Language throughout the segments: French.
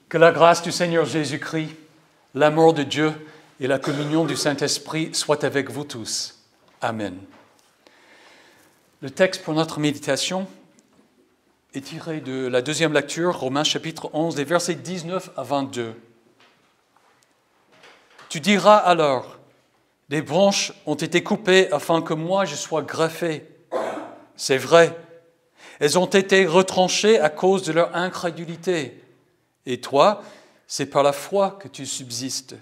Que la grâce du Seigneur Jésus-Christ, l'amour de Dieu et la communion du Saint-Esprit soient avec vous tous. Amen. Le texte pour notre méditation est tiré de la deuxième lecture, Romains chapitre 11, des versets 19 à 22. Tu diras alors, des branches ont été coupées afin que moi je sois greffé. C'est vrai, elles ont été retranchées à cause de leur incrédulité. Et toi, c'est par la foi que tu subsistes.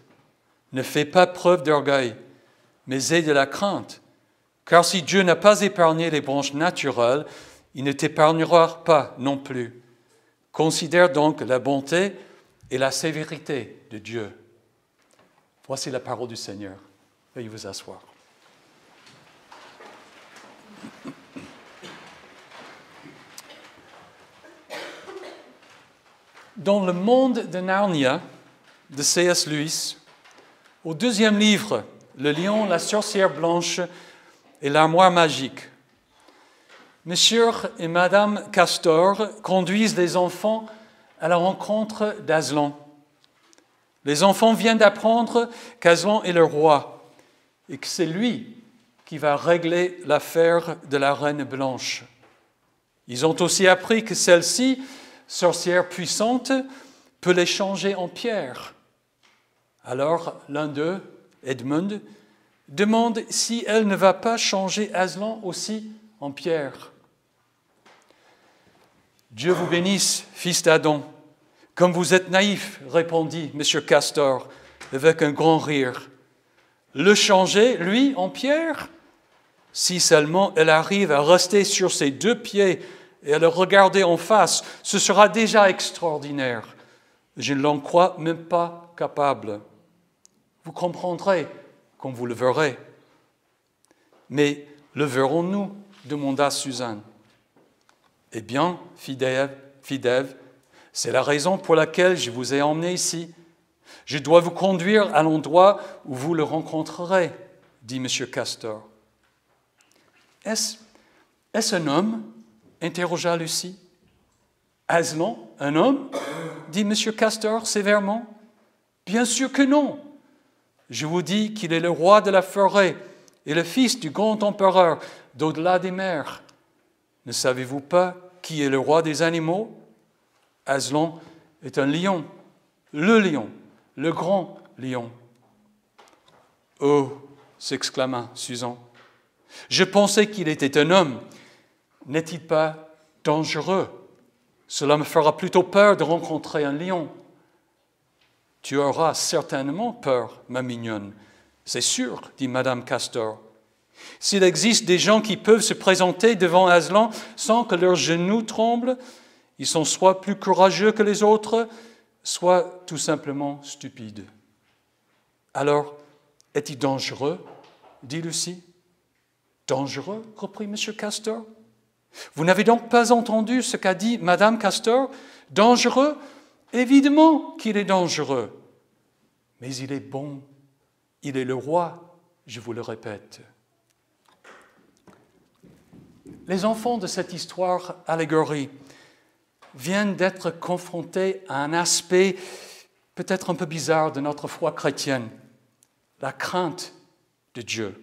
Ne fais pas preuve d'orgueil, mais aie de la crainte. Car si Dieu n'a pas épargné les branches naturelles, il ne t'épargnera pas non plus. Considère donc la bonté et la sévérité de Dieu. Voici la parole du Seigneur. Veuillez vous asseoir. Dans le monde de Narnia, de C.S. Lewis, au deuxième livre, Le lion, la sorcière blanche et l'armoire magique, Monsieur et Madame Castor conduisent les enfants à la rencontre d'Aslan. Les enfants viennent d'apprendre qu'Aslan est le roi et que c'est lui qui va régler l'affaire de la reine blanche. Ils ont aussi appris que celle-ci, sorcière puissante, peut les changer en pierre. Alors l'un d'eux, Edmund, demande si elle ne va pas changer Aslan aussi en pierre. Dieu vous bénisse, fils d'Adam. Comme vous êtes naïf, répondit M. Castor avec un grand rire. Le changer, lui, en pierre? Si seulement elle arrive à rester sur ses deux pieds et à le regarder en face, ce sera déjà extraordinaire. Je ne l'en crois même pas capable. Vous comprendrez quand vous le verrez. Mais le verrons-nous? Demanda Suzanne. Eh bien, Fidève, c'est la raison pour laquelle je vous ai emmené ici. Je dois vous conduire à l'endroit où vous le rencontrerez, dit M. Castor. Est-ce un homme? Interrogea Lucie. Aslan, un homme? Dit M. Castor sévèrement. Bien sûr que non. Je vous dis qu'il est le roi de la forêt et le fils du grand empereur d'au-delà des mers. Ne savez-vous pas qui est le roi des animaux? Aslan est un lion, le grand lion. Oh, s'exclama Suzanne, je pensais qu'il était un homme. N'est-il pas dangereux? Cela me fera plutôt peur de rencontrer un lion. Tu auras certainement peur, ma mignonne. C'est sûr, dit Madame Castor. S'il existe des gens qui peuvent se présenter devant Aslan sans que leurs genoux tremblent, ils sont soit plus courageux que les autres, soit tout simplement stupides. Alors, est-il dangereux? Dit Lucie. Dangereux? Reprit M. Castor. Vous n'avez donc pas entendu ce qu'a dit Madame Castor? Dangereux? Évidemment qu'il est dangereux. Mais il est bon. Il est le roi, je vous le répète. Les enfants de cette histoire allégorie viennent d'être confrontés à un aspect peut-être un peu bizarre de notre foi chrétienne, la crainte de Dieu.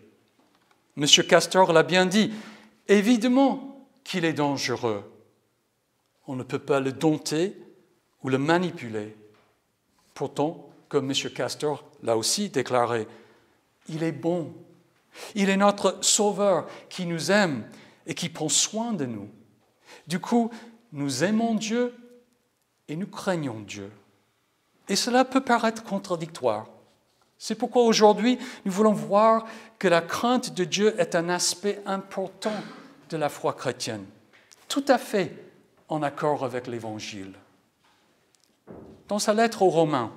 M. Castor l'a bien dit, évidemment qu'il est dangereux. On ne peut pas le dompter ou le manipuler. Pourtant, comme M. Castor l'a aussi déclaré, il est bon. Il est notre sauveur qui nous aime et qui prend soin de nous. Du coup, nous aimons Dieu et nous craignons Dieu. Et cela peut paraître contradictoire. C'est pourquoi aujourd'hui, nous voulons voir que la crainte de Dieu est un aspect important de la foi chrétienne, tout à fait en accord avec l'Évangile. Dans sa lettre aux Romains,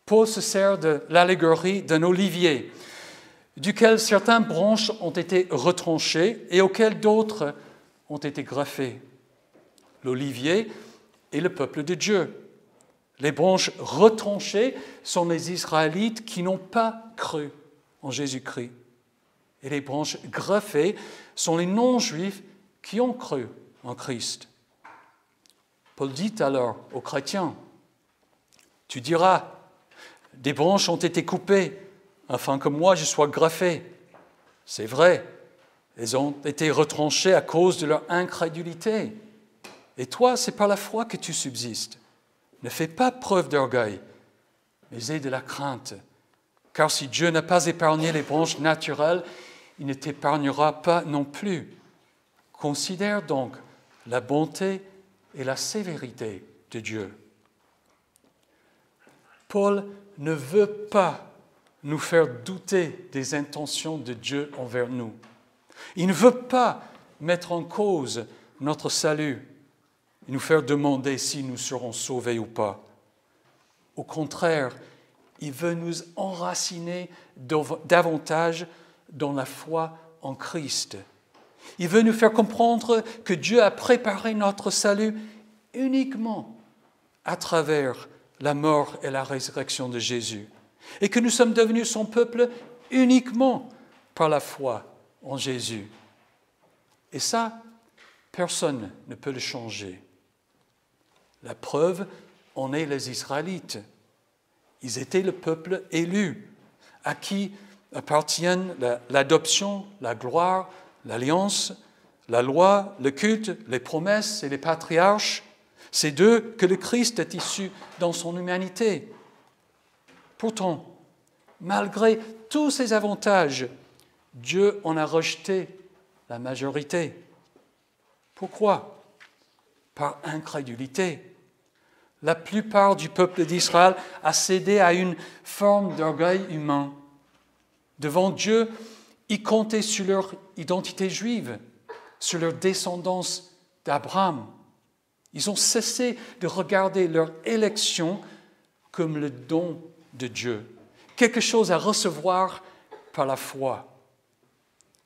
Paul se sert de l'allégorie d'un olivier, duquel certaines branches ont été retranchées et auxquelles d'autres ont été greffées. L'olivier est le peuple de Dieu. Les branches retranchées sont les Israélites qui n'ont pas cru en Jésus-Christ. Et les branches greffées sont les non-juifs qui ont cru en Christ. Paul dit alors aux chrétiens, Tu diras, des branches ont été coupées afin que moi je sois greffé. C'est vrai, elles ont été retranchées à cause de leur incrédulité. Et toi, c'est par la foi que tu subsistes. Ne fais pas preuve d'orgueil, mais aie de la crainte. Car si Dieu n'a pas épargné les branches naturelles, il ne t'épargnera pas non plus. Considère donc la bonté et la sévérité de Dieu. Paul ne veut pas nous faire douter des intentions de Dieu envers nous. Il ne veut pas mettre en cause notre salut et nous faire demander si nous serons sauvés ou pas. Au contraire, il veut nous enraciner davantage dans la foi en Christ. Il veut nous faire comprendre que Dieu a préparé notre salut uniquement à travers la mort et la résurrection de Jésus, et que nous sommes devenus son peuple uniquement par la foi en Jésus. Et ça, personne ne peut le changer. La preuve en est les Israélites. Ils étaient le peuple élu, à qui appartiennent l'adoption, la gloire, l'alliance, la loi, le culte, les promesses et les patriarches. C'est d'eux que le Christ est issu dans son humanité. Pourtant, malgré tous ces avantages, Dieu en a rejeté la majorité. Pourquoi? Par incrédulité. La plupart du peuple d'Israël a cédé à une forme d'orgueil humain. Devant Dieu, ils comptaient sur leur identité juive, sur leur descendance d'Abraham. Ils ont cessé de regarder leur élection comme le don de Dieu, quelque chose à recevoir par la foi.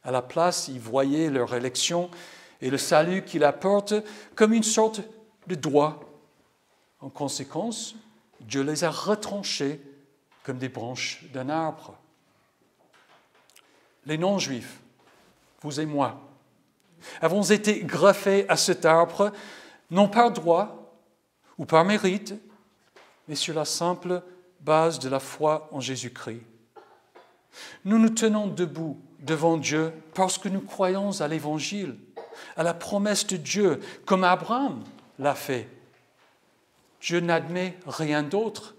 À la place, ils voyaient leur élection et le salut qu'il apporte comme une sorte de droit. En conséquence, Dieu les a retranchés comme des branches d'un arbre. Les non-juifs, vous et moi, avons été greffés à cet arbre, non par droit ou par mérite, mais sur la simple base de la foi en Jésus-Christ. Nous nous tenons debout devant Dieu parce que nous croyons à l'Évangile, à la promesse de Dieu, comme Abraham l'a fait. Dieu n'admet rien d'autre.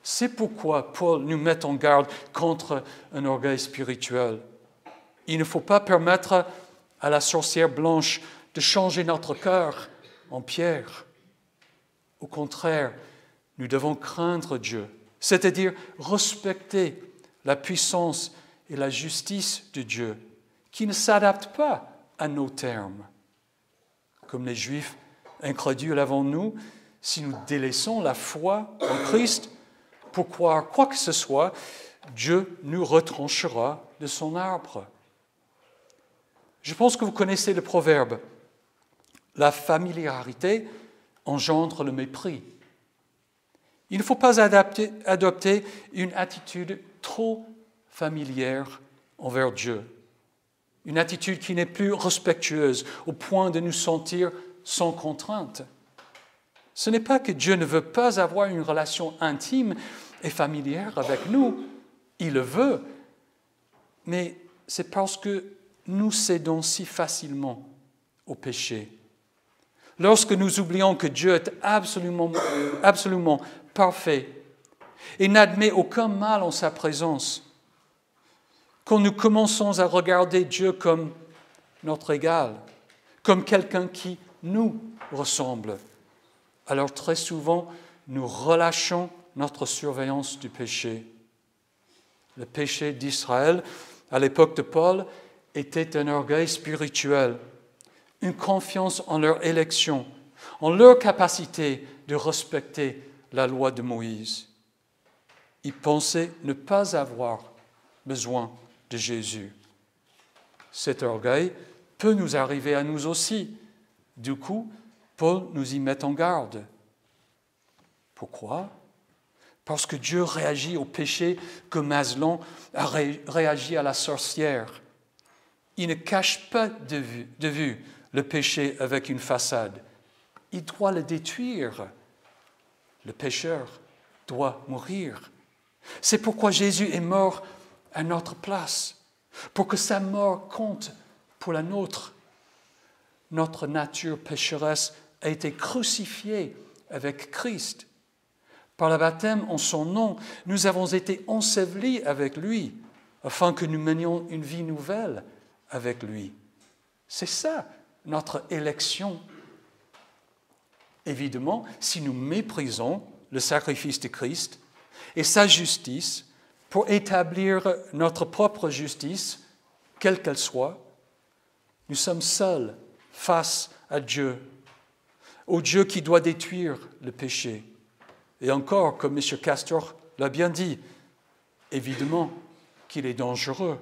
C'est pourquoi Paul nous met en garde contre un orgueil spirituel. Il ne faut pas permettre à la sorcière blanche de changer notre cœur en pierre. Au contraire, nous devons craindre Dieu, c'est-à-dire respecter la puissance et la justice de Dieu, qui ne s'adapte pas à nos termes. Comme les Juifs incrédules avant nous, si nous délaissons la foi en Christ pour croire quoi que ce soit, Dieu nous retranchera de son arbre. Je pense que vous connaissez le proverbe. La familiarité engendre le mépris. Il ne faut pas adopter une attitude trop familière envers Dieu. Une attitude qui n'est plus respectueuse au point de nous sentir sans contrainte. Ce n'est pas que Dieu ne veut pas avoir une relation intime et familière avec nous. Il le veut. Mais c'est parce que nous cédons si facilement au péché. Lorsque nous oublions que Dieu est absolument parfait et n'admet aucun mal en sa présence, quand nous commençons à regarder Dieu comme notre égal, comme quelqu'un qui nous ressemble, alors très souvent, nous relâchons notre surveillance du péché. Le péché d'Israël, à l'époque de Paul, était un orgueil spirituel, une confiance en leur élection, en leur capacité de respecter la loi de Moïse. Ils pensaient ne pas avoir besoin de Jésus. Cet orgueil peut nous arriver à nous aussi. Du coup, Paul nous y met en garde. Pourquoi? Parce que Dieu réagit au péché comme Aslan a réagi à la sorcière. Il ne cache pas de vue le péché avec une façade. Il doit le détruire. Le pécheur doit mourir. C'est pourquoi Jésus est mort à notre place, pour que sa mort compte pour la nôtre. Notre nature pécheresse a été crucifiée avec Christ. Par le baptême en son nom, nous avons été ensevelis avec lui, afin que nous menions une vie nouvelle avec lui. C'est ça, notre élection. Évidemment, si nous méprisons le sacrifice de Christ et sa justice pour établir notre propre justice, quelle qu'elle soit, nous sommes seuls face à Dieu, au Dieu qui doit détruire le péché. Et encore, comme M. Castor l'a bien dit, évidemment qu'il est dangereux.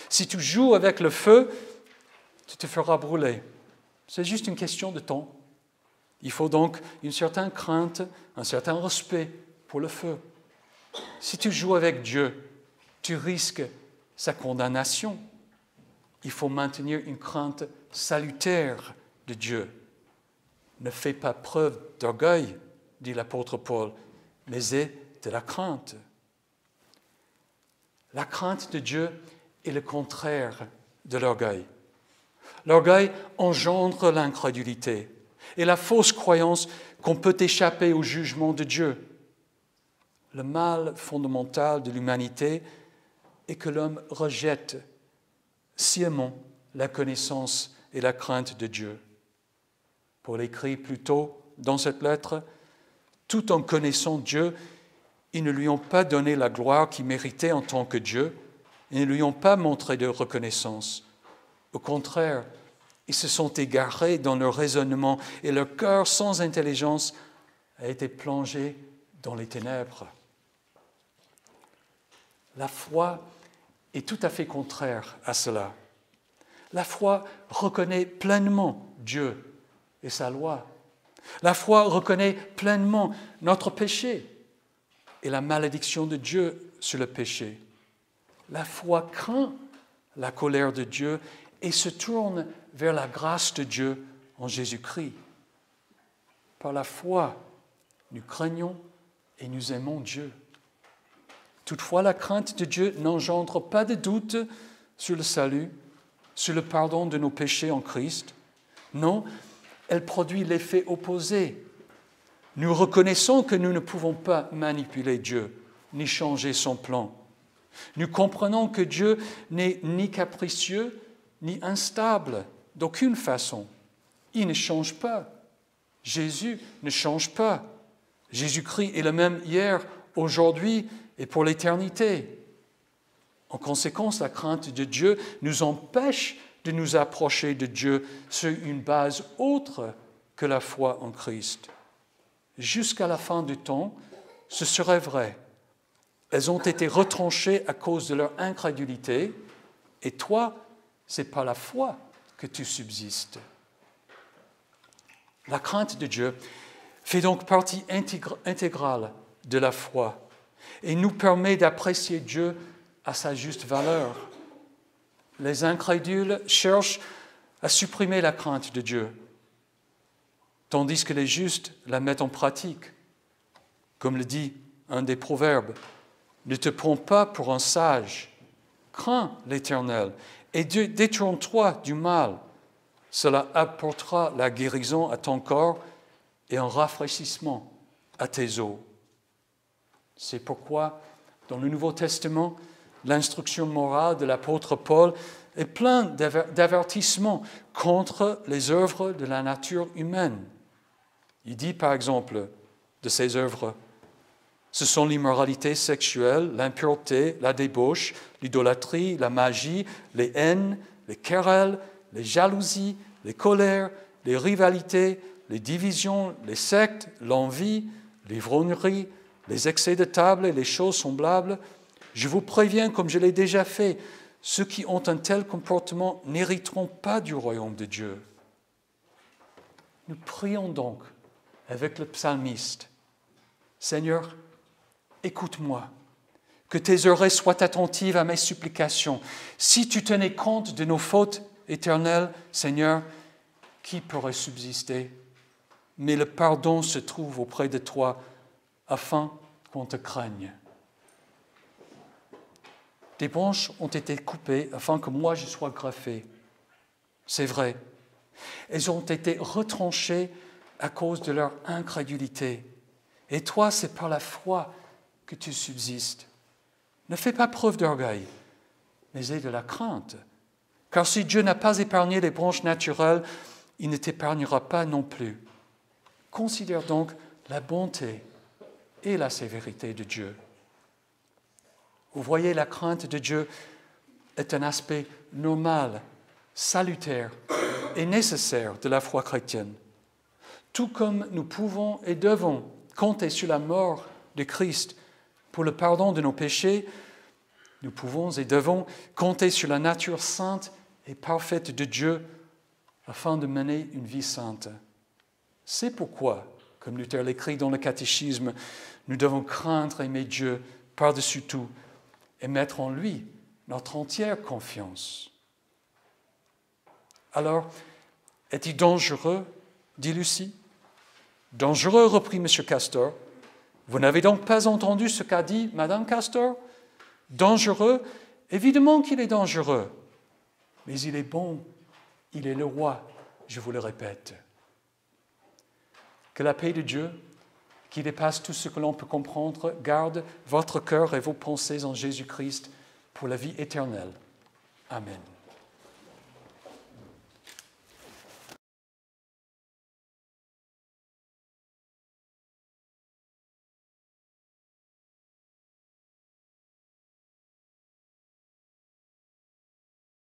Si tu joues avec le feu, tu te feras brûler. C'est juste une question de temps. Il faut donc une certaine crainte, un certain respect pour le feu. Si tu joues avec Dieu, tu risques sa condamnation. Il faut maintenir une crainte salutaire de Dieu. Ne fais pas preuve d'orgueil, dit l'apôtre Paul, mais aie de la crainte. La crainte de Dieu est le contraire de l'orgueil. L'orgueil engendre l'incrédulité et la fausse croyance qu'on peut échapper au jugement de Dieu. Le mal fondamental de l'humanité est que l'homme rejette sciemment la connaissance et la crainte de Dieu. Paul écrit plus tôt dans cette lettre, « Tout en connaissant Dieu, ils ne lui ont pas donné la gloire qu'il méritait en tant que Dieu, ils ne lui ont pas montré de reconnaissance. Au contraire, ils se sont égarés dans leur raisonnement et leur cœur sans intelligence a été plongé dans les ténèbres. » La foi est tout à fait contraire à cela. La foi reconnaît pleinement Dieu et sa loi. La foi reconnaît pleinement notre péché et la malédiction de Dieu sur le péché. La foi craint la colère de Dieu et se tourne vers la grâce de Dieu en Jésus-Christ. Par la foi, nous craignons et nous aimons Dieu. Toutefois, la crainte de Dieu n'engendre pas de doute sur le salut, sur le pardon de nos péchés en Christ. Non, elle produit l'effet opposé. Nous reconnaissons que nous ne pouvons pas manipuler Dieu, ni changer son plan. Nous comprenons que Dieu n'est ni capricieux, ni instable, d'aucune façon. Il ne change pas. Jésus ne change pas. Jésus-Christ est le même hier, aujourd'hui et pour l'éternité. En conséquence, la crainte de Dieu nous empêche de nous approcher de Dieu sur une base autre que la foi en Christ. Jusqu'à la fin du temps, ce serait vrai. Elles ont été retranchées à cause de leur incrédulité, et toi, c'est par la foi que tu subsistes. La crainte de Dieu fait donc partie intégrale de la foi et nous permet d'apprécier Dieu à sa juste valeur. Les incrédules cherchent à supprimer la crainte de Dieu, tandis que les justes la mettent en pratique. Comme le dit un des proverbes, « Ne te prends pas pour un sage, crains l'Éternel et détourne-toi du mal. Cela apportera la guérison à ton corps et un rafraîchissement à tes os. » C'est pourquoi, dans le Nouveau Testament, l'instruction morale de l'apôtre Paul est pleine d'avertissements contre les œuvres de la nature humaine. Il dit par exemple de ces œuvres, ce sont l'immoralité sexuelle, l'impureté, la débauche, l'idolâtrie, la magie, les haines, les querelles, les jalousies, les colères, les rivalités, les divisions, les sectes, l'envie, l'ivrognerie, les excès de table et les choses semblables. Je vous préviens, comme je l'ai déjà fait, ceux qui ont un tel comportement n'hériteront pas du royaume de Dieu. Nous prions donc avec le psalmiste, Seigneur, écoute-moi, que tes oreilles soient attentives à mes supplications. Si tu tenais compte de nos fautes éternelles, Seigneur, qui pourrait subsister? Mais le pardon se trouve auprès de toi afin qu'on te craigne. Des branches ont été coupées afin que moi je sois greffé. C'est vrai. Elles ont été retranchées à cause de leur incrédulité. Et toi, c'est par la foi que tu subsistes. Ne fais pas preuve d'orgueil, mais aie de la crainte. Car si Dieu n'a pas épargné les branches naturelles, il ne t'épargnera pas non plus. Considère donc la bonté et la sévérité de Dieu. Vous voyez, la crainte de Dieu est un aspect normal, salutaire et nécessaire de la foi chrétienne. Tout comme nous pouvons et devons compter sur la mort de Christ pour le pardon de nos péchés, nous pouvons et devons compter sur la nature sainte et parfaite de Dieu afin de mener une vie sainte. C'est pourquoi, comme Luther l'écrit dans le catéchisme, nous devons craindre et aimer Dieu par-dessus tout et mettre en lui notre entière confiance. Alors, est-il dangereux, dit Lucie? Dangereux, reprit M. Castor. Vous n'avez donc pas entendu ce qu'a dit Mme Castor? Dangereux? Évidemment qu'il est dangereux. Mais il est bon, il est le roi, je vous le répète. Que la paix de Dieu, qui dépasse tout ce que l'on peut comprendre, garde votre cœur et vos pensées en Jésus-Christ pour la vie éternelle. Amen.